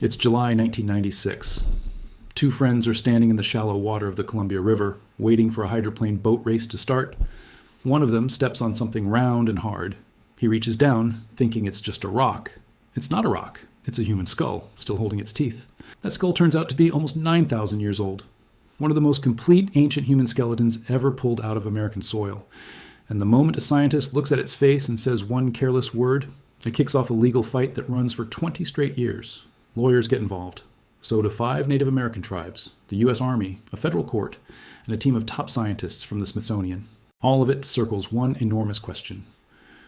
It's July 1996. Two friends are standing in the shallow water of the Columbia River, waiting for a hydroplane boat race to start. One of them steps on something round and hard. He reaches down, thinking it's just a rock. It's not a rock. It's a human skull, still holding its teeth. That skull turns out to be almost 9,000 years old. One of the most complete ancient human skeletons ever pulled out of American soil. And the moment a scientist looks at its face and says one careless word, it kicks off a legal fight that runs for 20 straight years. Lawyers get involved. So do 5 Native American tribes, the U.S. Army, a federal court, and a team of top scientists from the Smithsonian. All of it circles one enormous question.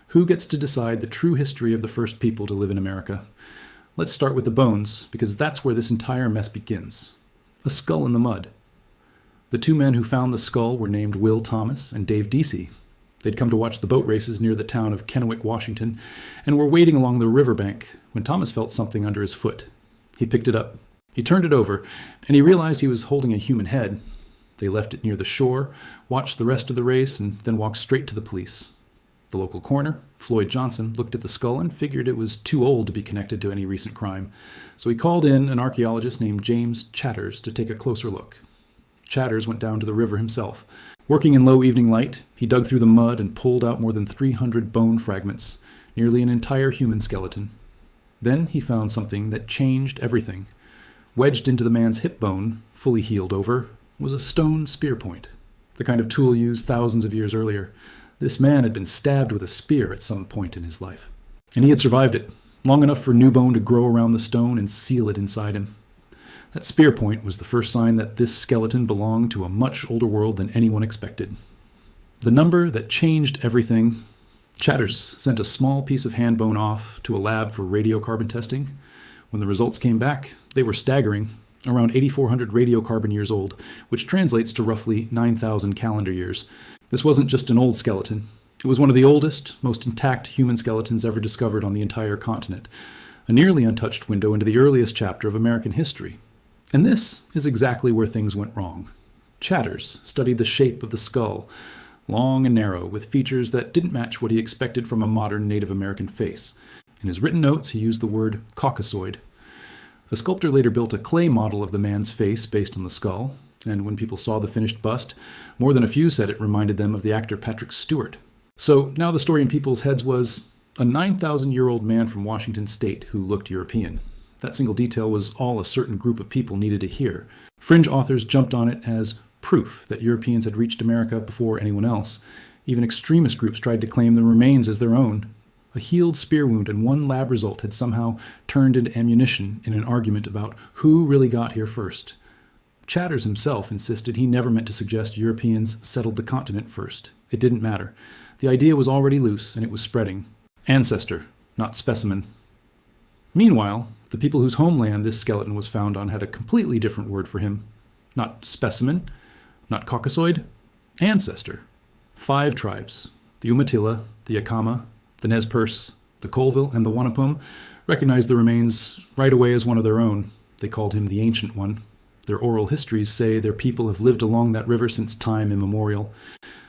Who gets to decide the true history of the first people to live in America? Let's start with the bones, because that's where this entire mess begins. A skull in the mud. The 2 men who found the skull were named Will Thomas and Dave Deasy. They'd come to watch the boat races near the town of Kennewick, Washington, and were wading along the riverbank when Thomas felt something under his foot. He picked it up. He turned it over, and he realized he was holding a human head. They left it near the shore, watched the rest of the race, and then walked straight to the police. The local coroner, Floyd Johnson, looked at the skull and figured it was too old to be connected to any recent crime. So he called in an archaeologist named James Chatters to take a closer look. Chatters went down to the river himself. Working in low evening light, he dug through the mud and pulled out more than 300 bone fragments, nearly an entire human skeleton. Then he found something that changed everything. Wedged into the man's hip bone, fully healed over, was a stone spear point, the kind of tool used thousands of years earlier. This man had been stabbed with a spear at some point in his life. And he had survived it, long enough for new bone to grow around the stone and seal it inside him. That spear point was the first sign that this skeleton belonged to a much older world than anyone expected. The number that changed everything. Chatters sent a small piece of hand bone off to a lab for radiocarbon testing. When the results came back, they were staggering, around 8,400 radiocarbon years old, which translates to roughly 9,000 calendar years. This wasn't just an old skeleton. It was one of the oldest, most intact human skeletons ever discovered on the entire continent, a nearly untouched window into the earliest chapter of American history. And this is exactly where things went wrong. Chatters studied the shape of the skull, long and narrow, with features that didn't match what he expected from a modern Native American face. In his written notes, he used the word caucasoid. A sculptor later built a clay model of the man's face based on the skull, and when people saw the finished bust, more than a few said it reminded them of the actor Patrick Stewart. So now the story in people's heads was a 9,000-year-old man from Washington state who looked European. That single detail was all a certain group of people needed to hear. Fringe authors jumped on it as proof that Europeans had reached America before anyone else. Even extremist groups tried to claim the remains as their own. A healed spear wound and one lab result had somehow turned into ammunition in an argument about who really got here first. Chatters himself insisted he never meant to suggest Europeans settled the continent first. It didn't matter. The idea was already loose, and it was spreading. Ancestor, not specimen. Meanwhile, the people whose homeland this skeleton was found on had a completely different word for him. Not specimen, not caucasoid, ancestor. 5 tribes, the Umatilla, the Yakama, the Nez Perce, the Colville, and the Wanapum, recognized the remains right away as one of their own. They called him the Ancient One. Their oral histories say their people have lived along that river since time immemorial.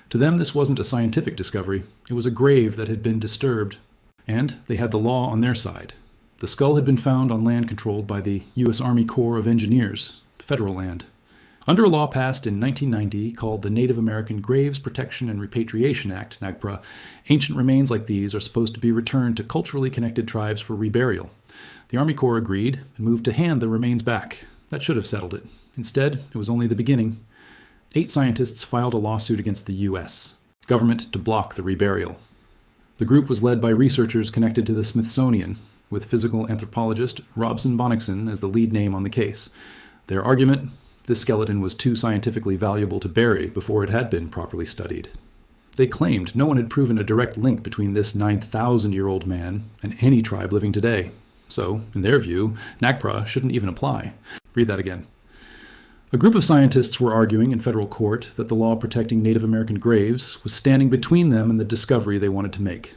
To them, this wasn't a scientific discovery. It was a grave that had been disturbed. And they had the law on their side. The skull had been found on land controlled by the U.S. Army Corps of Engineers, federal land. Under a law passed in 1990 called the Native American Graves Protection and Repatriation Act, NAGPRA, ancient remains like these are supposed to be returned to culturally connected tribes for reburial. The Army Corps agreed and moved to hand the remains back. That should have settled it. Instead, it was only the beginning. 8 scientists filed a lawsuit against the U.S. government to block the reburial. The group was led by researchers connected to the Smithsonian, with physical anthropologist Robson Bonnickson as the lead name on the case. Their argument: this skeleton was too scientifically valuable to bury before it had been properly studied. They claimed no one had proven a direct link between this 9,000-year-old man and any tribe living today. So, in their view, NAGPRA shouldn't even apply. Read that again. A group of scientists were arguing in federal court that the law protecting Native American graves was standing between them and the discovery they wanted to make.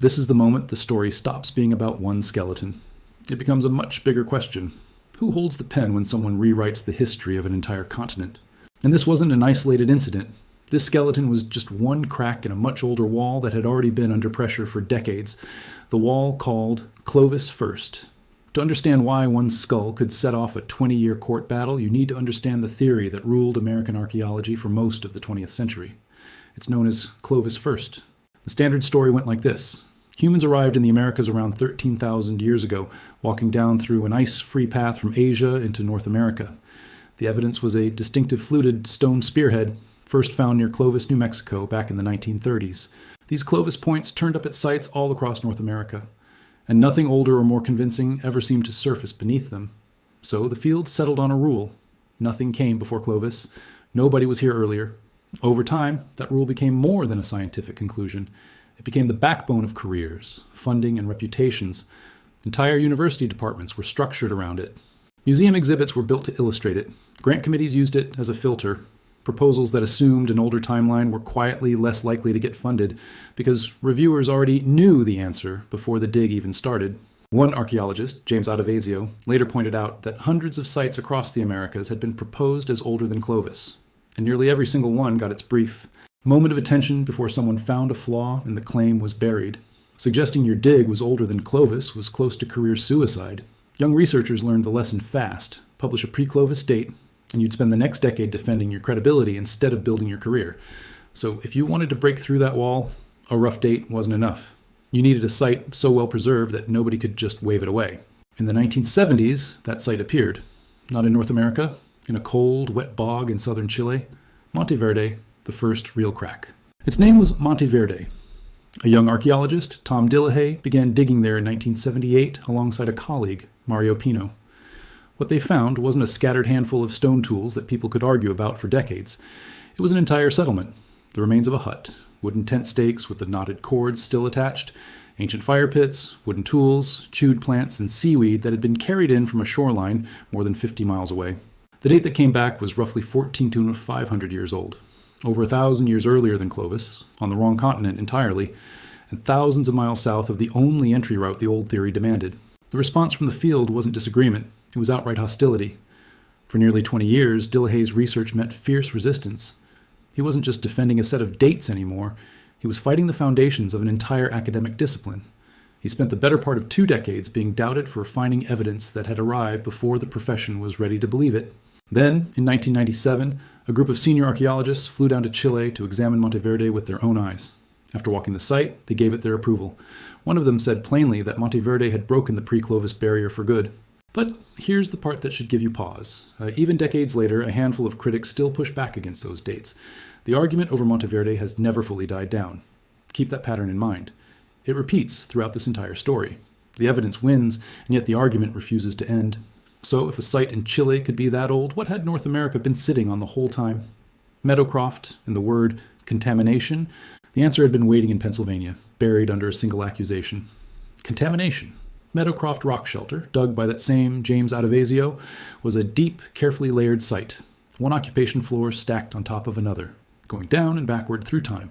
This is the moment the story stops being about one skeleton. It becomes a much bigger question. Who holds the pen when someone rewrites the history of an entire continent? And this wasn't an isolated incident. This skeleton was just one crack in a much older wall that had already been under pressure for decades. The wall called Clovis First. To understand why one skull could set off a 20-year court battle, you need to understand the theory that ruled American archaeology for most of the 20th century. It's known as Clovis First. The standard story went like this. Humans arrived in the Americas around 13,000 years ago, walking down through an ice-free path from Asia into North America. The evidence was a distinctive fluted stone spearhead, first found near Clovis, New Mexico, back in the 1930s. These Clovis points turned up at sites all across North America, and nothing older or more convincing ever seemed to surface beneath them. So the field settled on a rule. Nothing came before Clovis. Nobody was here earlier. Over time, that rule became more than a scientific conclusion. It became the backbone of careers, funding, and reputations. Entire university departments were structured around it. Museum exhibits were built to illustrate it. Grant committees used it as a filter. Proposals that assumed an older timeline were quietly less likely to get funded because reviewers already knew the answer before the dig even started. One archaeologist, James Adovasio, later pointed out that hundreds of sites across the Americas had been proposed as older than Clovis, and nearly every single one got its brief. Moment of attention before someone found a flaw and the claim was buried. Suggesting your dig was older than Clovis was close to career suicide. Young researchers learned the lesson fast. Publish a pre-Clovis date, and you'd spend the next decade defending your credibility instead of building your career. So if you wanted to break through that wall, a rough date wasn't enough. You needed a site so well preserved that nobody could just wave it away. In the 1970s, that site appeared. Not in North America, in a cold, wet bog in southern Chile. Monteverde, the first real crack. Its name was Monteverde. A young archaeologist, Tom Dillahay, began digging there in 1978 alongside a colleague, Mario Pino. What they found wasn't a scattered handful of stone tools that people could argue about for decades. It was an entire settlement, the remains of a hut, wooden tent stakes with the knotted cords still attached, ancient fire pits, wooden tools, chewed plants, and seaweed that had been carried in from a shoreline more than 50 miles away. The date that came back was roughly 14 to 500 years old, over 1,000 years earlier than Clovis, on the wrong continent entirely, and thousands of miles south of the only entry route the old theory demanded. The response from the field wasn't disagreement. It was outright hostility. For nearly 20 years, Dillahay's research met fierce resistance. He wasn't just defending a set of dates anymore. He was fighting the foundations of an entire academic discipline. He spent the better part of 2 decades being doubted for finding evidence that had arrived before the profession was ready to believe it. Then, in 1997, a group of senior archaeologists flew down to Chile to examine Monteverde with their own eyes. After walking the site, they gave it their approval. One of them said plainly that Monteverde had broken the pre-Clovis barrier for good. But here's the part that should give you pause. Even decades later, a handful of critics still push back against those dates. The argument over Monteverde has never fully died down. Keep that pattern in mind. It repeats throughout this entire story. The evidence wins, and yet the argument refuses to end. So if a site in Chile could be that old, what had North America been sitting on the whole time? Meadowcroft and the word contamination? The answer had been waiting in Pennsylvania, buried under a single accusation. Contamination. Meadowcroft Rock Shelter, dug by that same James Adovasio, was a deep, carefully layered site, one occupation floor stacked on top of another, going down and backward through time.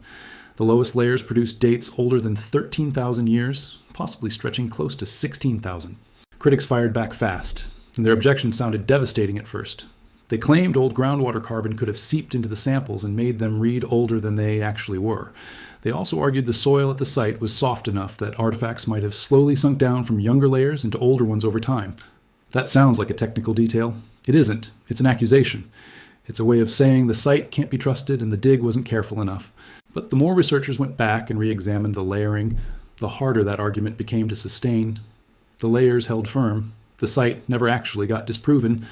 The lowest layers produced dates older than 13,000 years, possibly stretching close to 16,000. Critics fired back fast, and their objections sounded devastating at first. They claimed old groundwater carbon could have seeped into the samples and made them read older than they actually were. They also argued the soil at the site was soft enough that artifacts might have slowly sunk down from younger layers into older ones over time. That sounds like a technical detail. It isn't. It's an accusation. It's a way of saying the site can't be trusted and the dig wasn't careful enough. But the more researchers went back and re-examined the layering, the harder that argument became to sustain. The layers held firm. The site never actually got disproven.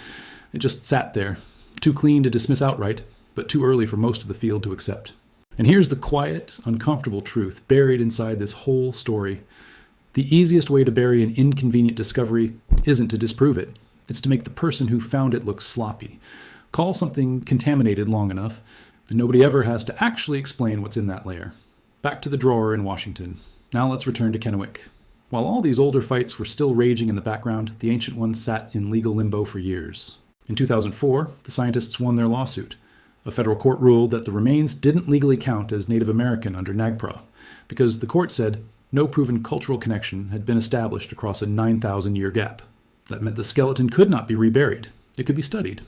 It just sat there, too clean to dismiss outright, but too early for most of the field to accept. And here's the quiet, uncomfortable truth buried inside this whole story. The easiest way to bury an inconvenient discovery isn't to disprove it. It's to make the person who found it look sloppy. Call something contaminated long enough, and nobody ever has to actually explain what's in that layer. Back to the drawer in Washington. Now let's return to Kennewick. While all these older fights were still raging in the background, the ancient ones sat in legal limbo for years. In 2004, the scientists won their lawsuit. A federal court ruled that the remains didn't legally count as Native American under NAGPRA, because the court said no proven cultural connection had been established across a 9,000-year gap. That meant the skeleton could not be reburied. It could be studied.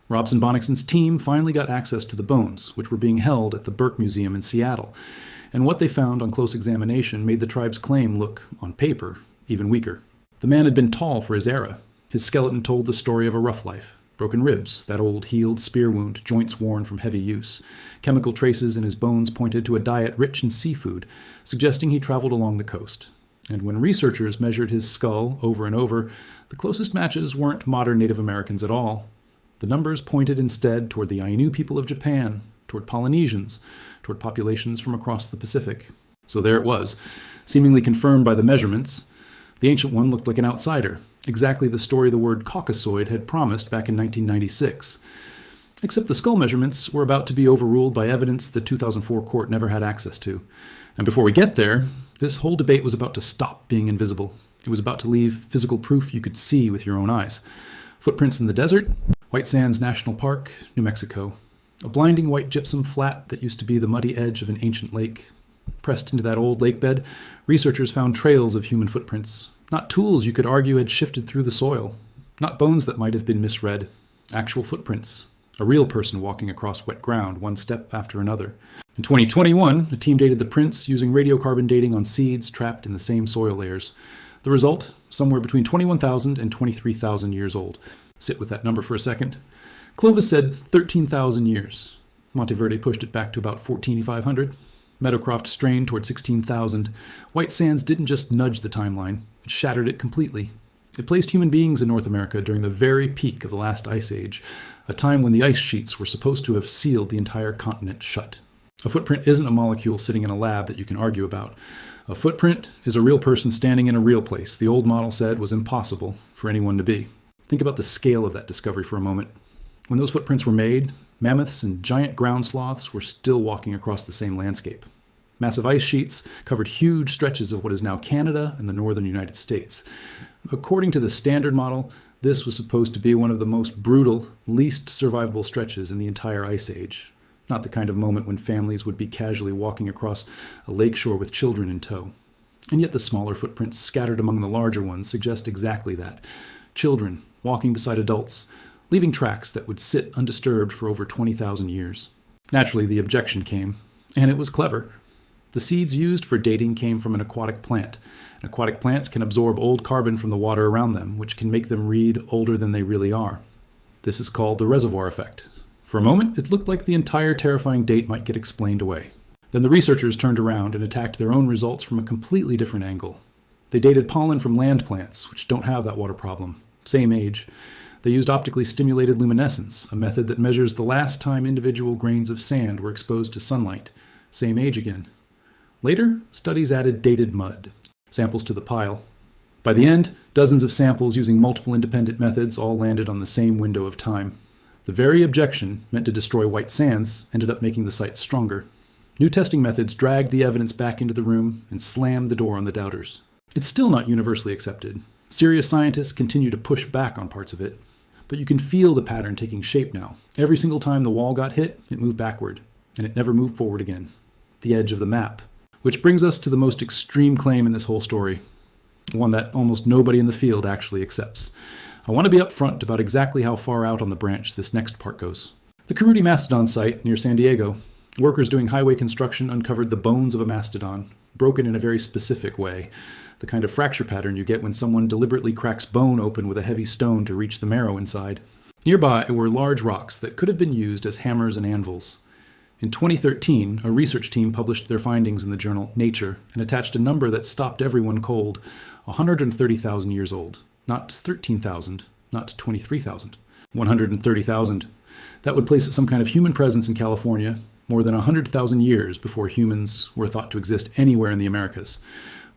Robson Bonnickson's team finally got access to the bones, which were being held at the Burke Museum in Seattle, and what they found on close examination made the tribe's claim look, on paper, even weaker. The man had been tall for his era. His skeleton told the story of a rough life. Broken ribs, that old healed spear wound, joints worn from heavy use. Chemical traces in his bones pointed to a diet rich in seafood, suggesting he traveled along the coast. And when researchers measured his skull over and over, the closest matches weren't modern Native Americans at all. The numbers pointed instead toward the Ainu people of Japan, toward Polynesians, toward populations from across the Pacific. So there it was, seemingly confirmed by the measurements. The ancient one looked like an outsider, exactly the story the word Caucasoid had promised back in 1996. Except the skull measurements were about to be overruled by evidence the 2004 court never had access to. And before we get there, this whole debate was about to stop being invisible. It was about to leave physical proof you could see with your own eyes. Footprints in the desert, White Sands National Park, New Mexico. A blinding white gypsum flat that used to be the muddy edge of an ancient lake. Pressed into that old lake bed, researchers found trails of human footprints. Not tools you could argue had shifted through the soil. Not bones that might have been misread. Actual footprints. A real person walking across wet ground, one step after another. In 2021, a team dated the prints using radiocarbon dating on seeds trapped in the same soil layers. The result, somewhere between 21,000 and 23,000 years old. Sit with that number for a second. Clovis said 13,000 years. Monteverde pushed it back to about 14,500. Meadowcroft strained toward 16,000. White Sands didn't just nudge the timeline, it shattered it completely. It placed human beings in North America during the very peak of the last ice age, a time when the ice sheets were supposed to have sealed the entire continent shut. A footprint isn't a molecule sitting in a lab that you can argue about. A footprint is a real person standing in a real place the old model said was impossible for anyone to be. Think about the scale of that discovery for a moment. When those footprints were made, mammoths and giant ground sloths were still walking across the same landscape. Massive ice sheets covered huge stretches of what is now Canada and the northern United States. According to the standard model, this was supposed to be one of the most brutal, least survivable stretches in the entire ice age. Not the kind of moment when families would be casually walking across a lakeshore with children in tow. And yet the smaller footprints scattered among the larger ones suggest exactly that. Children walking beside adults, leaving tracks that would sit undisturbed for over 20,000 years. Naturally, the objection came, and it was clever. The seeds used for dating came from an aquatic plant. And aquatic plants can absorb old carbon from the water around them, which can make them read older than they really are. This is called the reservoir effect. For a moment, it looked like the entire terrifying date might get explained away. Then the researchers turned around and attacked their own results from a completely different angle. They dated pollen from land plants, which don't have that water problem. Same age. They used optically stimulated luminescence, a method that measures the last time individual grains of sand were exposed to sunlight. Same age again. Later, studies added dated mud, samples to the pile. By the end, dozens of samples using multiple independent methods all landed on the same window of time. The very objection, meant to destroy White Sands, ended up making the site stronger. New testing methods dragged the evidence back into the room and slammed the door on the doubters. It's still not universally accepted. Serious scientists continue to push back on parts of it. But you can feel the pattern taking shape now. Every single time the wall got hit, it moved backward, and it never moved forward again. The edge of the map. Which brings us to the most extreme claim in this whole story. One that almost nobody in the field actually accepts. I want to be upfront about exactly how far out on the branch this next part goes. The Karuti Mastodon site near San Diego, workers doing highway construction uncovered the bones of a mastodon, broken in a very specific way. The kind of fracture pattern you get when someone deliberately cracks bone open with a heavy stone to reach the marrow inside. Nearby were large rocks that could have been used as hammers and anvils. In 2013, a research team published their findings in the journal Nature and attached a number that stopped everyone cold, 130,000 years old. Not 13,000, not 23,000. 130,000. That would place some kind of human presence in California more than 100,000 years before humans were thought to exist anywhere in the Americas.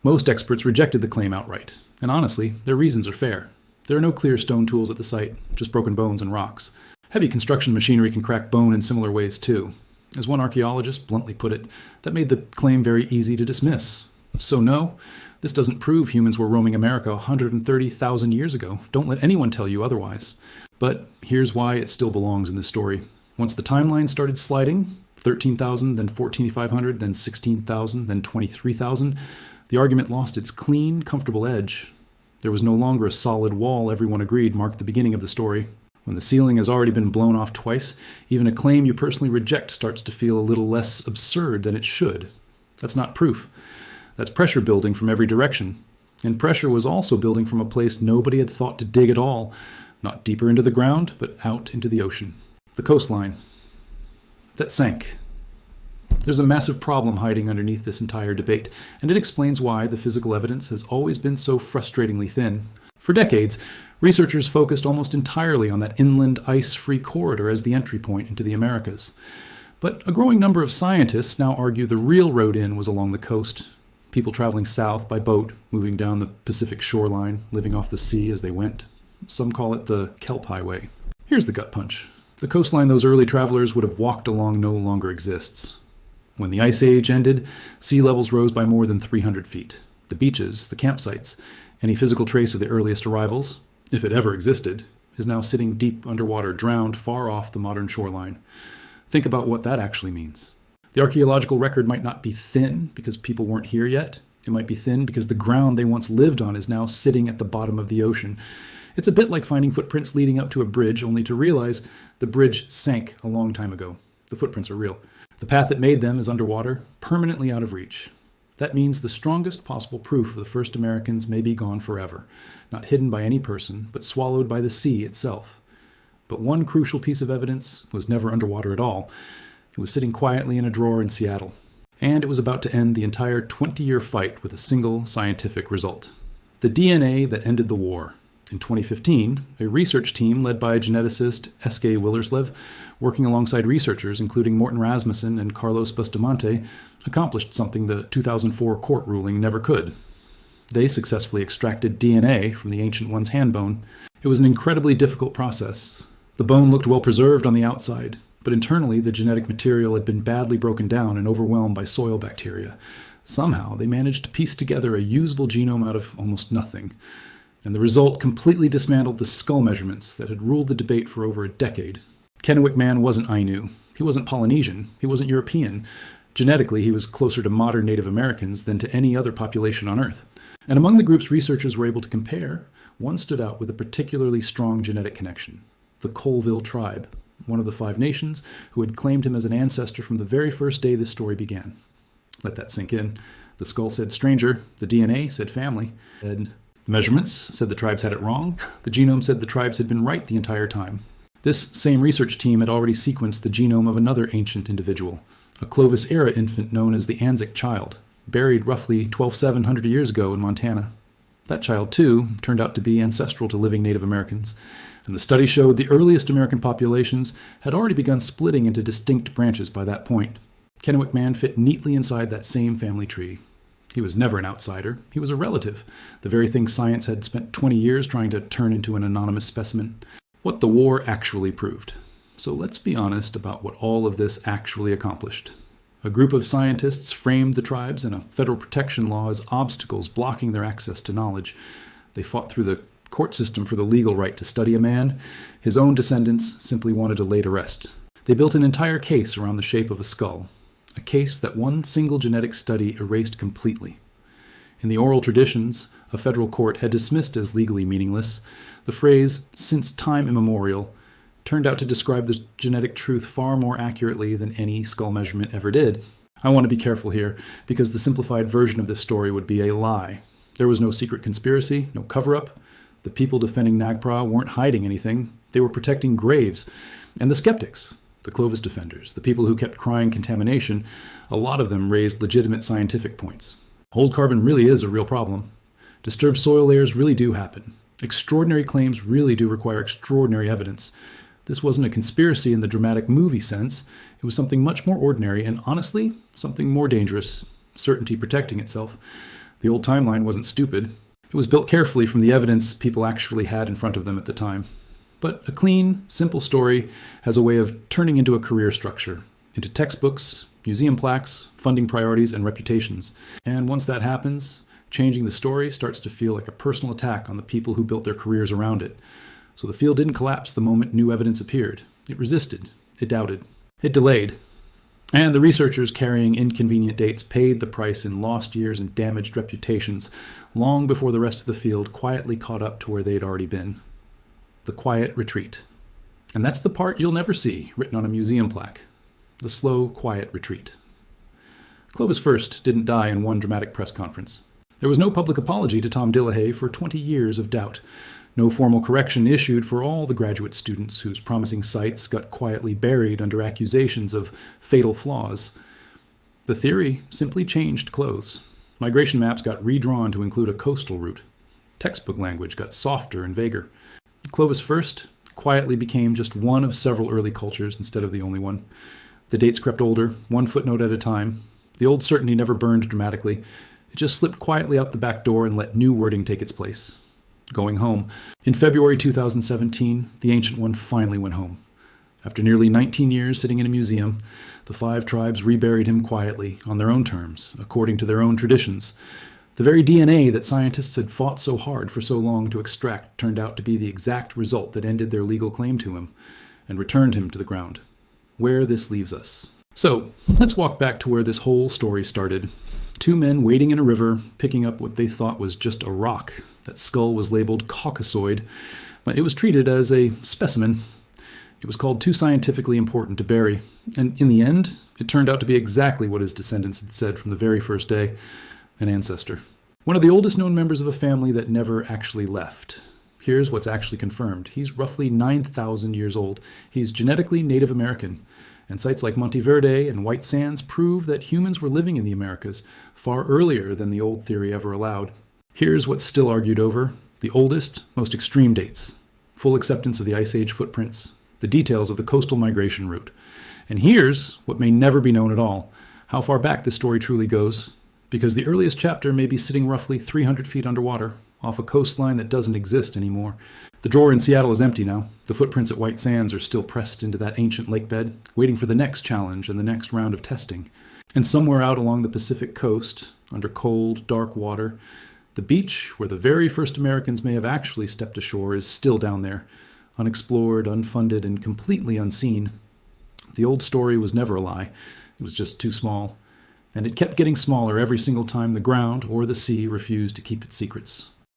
Most experts rejected the claim outright, and honestly, their reasons are fair. There are no clear stone tools at the site, just broken bones and rocks. Heavy construction machinery can crack bone in similar ways too. As one archaeologist bluntly put it, that made the claim very easy to dismiss. So no, this doesn't prove humans were roaming America 130,000 years ago. Don't let anyone tell you otherwise. But here's why it still belongs in this story. Once the timeline started sliding, 13,000, then 14,500, then 16,000, then 23,000, the argument lost its clean, comfortable edge. There was no longer a solid wall everyone agreed marked the beginning of the story. When the ceiling has already been blown off twice, even a claim you personally reject starts to feel a little less absurd than it should. That's not proof. That's pressure building from every direction. And pressure was also building from a place nobody had thought to dig at all, not deeper into the ground, but out into the ocean. The coastline. That sank. There's a massive problem hiding underneath this entire debate, and it explains why the physical evidence has always been so frustratingly thin. For decades, researchers focused almost entirely on that inland ice-free corridor as the entry point into the Americas. But a growing number of scientists now argue the real road in was along the coast. People traveling south by boat, moving down the Pacific shoreline, living off the sea as they went. Some call it the Kelp Highway. Here's the gut punch. The coastline those early travelers would have walked along no longer exists. When the Ice Age ended, sea levels rose by more than 300 feet. The beaches, the campsites, any physical trace of the earliest arrivals, if it ever existed, is now sitting deep underwater, drowned far off the modern shoreline. Think about what that actually means. The archaeological record might not be thin because people weren't here yet. It might be thin because the ground they once lived on is now sitting at the bottom of the ocean. It's a bit like finding footprints leading up to a bridge, only to realize the bridge sank a long time ago. The footprints are real. The path that made them is underwater, permanently out of reach. That means the strongest possible proof of the first Americans may be gone forever, not hidden by any person, but swallowed by the sea itself. But one crucial piece of evidence was never underwater at all. It was sitting quietly in a drawer in Seattle. And it was about to end the entire 20-year fight with a single scientific result. The DNA that ended the war. In 2015, a research team led by geneticist S.K. Willerslev, working alongside researchers including Morten Rasmussen and Carlos Bustamante, accomplished something the 2004 court ruling never could. They successfully extracted DNA from the ancient one's hand bone. It was an incredibly difficult process. The bone looked well preserved on the outside, but internally the genetic material had been badly broken down and overwhelmed by soil bacteria. Somehow they managed to piece together a usable genome out of almost nothing. And the result completely dismantled the skull measurements that had ruled the debate for over a decade. Kennewick Man wasn't Ainu. He wasn't Polynesian. He wasn't European. Genetically, he was closer to modern Native Americans than to any other population on Earth. And among the groups researchers were able to compare, one stood out with a particularly strong genetic connection: the Colville tribe, one of the 5 nations who had claimed him as an ancestor from the very first day this story began. Let that sink in. The skull said stranger, the DNA said family, and the measurements said the tribes had it wrong. The genome said the tribes had been right the entire time. This same research team had already sequenced the genome of another ancient individual, a Clovis-era infant known as the Anzac child, buried roughly 12,700 years ago in Montana. That child, too, turned out to be ancestral to living Native Americans, and the study showed the earliest American populations had already begun splitting into distinct branches by that point. Kennewick Man fit neatly inside that same family tree. He was never an outsider. He was a relative, the very thing science had spent 20 years trying to turn into an anonymous specimen. What the war actually proved. So let's be honest about what all of this actually accomplished. A group of scientists framed the tribes and a federal protection law as obstacles blocking their access to knowledge. They fought through the court system for the legal right to study a man. His own descendants simply wanted to lay to rest. They built an entire case around the shape of a skull. A case that one single genetic study erased completely. In the oral traditions, a federal court had dismissed as legally meaningless. The phrase, since time immemorial, turned out to describe the genetic truth far more accurately than any skull measurement ever did. I want to be careful here, because the simplified version of this story would be a lie. There was no secret conspiracy, no cover-up. The people defending Nagpra weren't hiding anything. They were protecting graves. And the skeptics, the Clovis defenders, the people who kept crying contamination, a lot of them raised legitimate scientific points. Old carbon really is a real problem. Disturbed soil layers really do happen. Extraordinary claims really do require extraordinary evidence. This wasn't a conspiracy in the dramatic movie sense. It was something much more ordinary and, honestly, something more dangerous. Certainty protecting itself. The old timeline wasn't stupid. It was built carefully from the evidence people actually had in front of them at the time. But a clean, simple story has a way of turning into a career structure, into textbooks, museum plaques, funding priorities, and reputations. And once that happens, changing the story starts to feel like a personal attack on the people who built their careers around it. So the field didn't collapse the moment new evidence appeared. It resisted. It doubted. It delayed. And the researchers carrying inconvenient dates paid the price in lost years and damaged reputations long before the rest of the field quietly caught up to where they'd already been. The quiet retreat. And that's the part you'll never see written on a museum plaque. The slow, quiet retreat. Clovis first didn't die in one dramatic press conference. There was no public apology to Tom Dillahay for 20 years of doubt. No formal correction issued for all the graduate students whose promising sites got quietly buried under accusations of fatal flaws. The theory simply changed clothes. Migration maps got redrawn to include a coastal route. Textbook language got softer and vaguer. Clovis First quietly became just one of several early cultures instead of the only one. The dates crept older, one footnote at a time. The old certainty never burned dramatically. It just slipped quietly out the back door and let new wording take its place. Going home. In February 2017, the Ancient One finally went home. After nearly 19 years sitting in a museum, the 5 tribes reburied him quietly, on their own terms, according to their own traditions. The very DNA that scientists had fought so hard for so long to extract turned out to be the exact result that ended their legal claim to him, and returned him to the ground. Where this leaves us. So, let's walk back to where this whole story started. 2 men wading in a river, picking up what they thought was just a rock. That skull was labeled Caucasoid, but it was treated as a specimen. It was called too scientifically important to bury, and in the end, it turned out to be exactly what his descendants had said from the very first day, an ancestor. One of the oldest known members of a family that never actually left. Here's what's actually confirmed. He's roughly 9,000 years old. He's genetically Native American, and sites like Monteverde and White Sands prove that humans were living in the Americas far earlier than the old theory ever allowed. Here's what's still argued over, the oldest, most extreme dates, full acceptance of the Ice Age footprints, the details of the coastal migration route. And here's what may never be known at all, how far back this story truly goes, because the earliest chapter may be sitting roughly 300 feet underwater, off a coastline that doesn't exist anymore. The drawer in Seattle is empty now. The footprints at White Sands are still pressed into that ancient lake bed, waiting for the next challenge and the next round of testing. And somewhere out along the Pacific coast, under cold, dark water, the beach where the very first Americans may have actually stepped ashore is still down there, unexplored, unfunded, and completely unseen. The old story was never a lie. It was just too small. And it kept getting smaller every single time the ground or the sea refused to keep its secrets.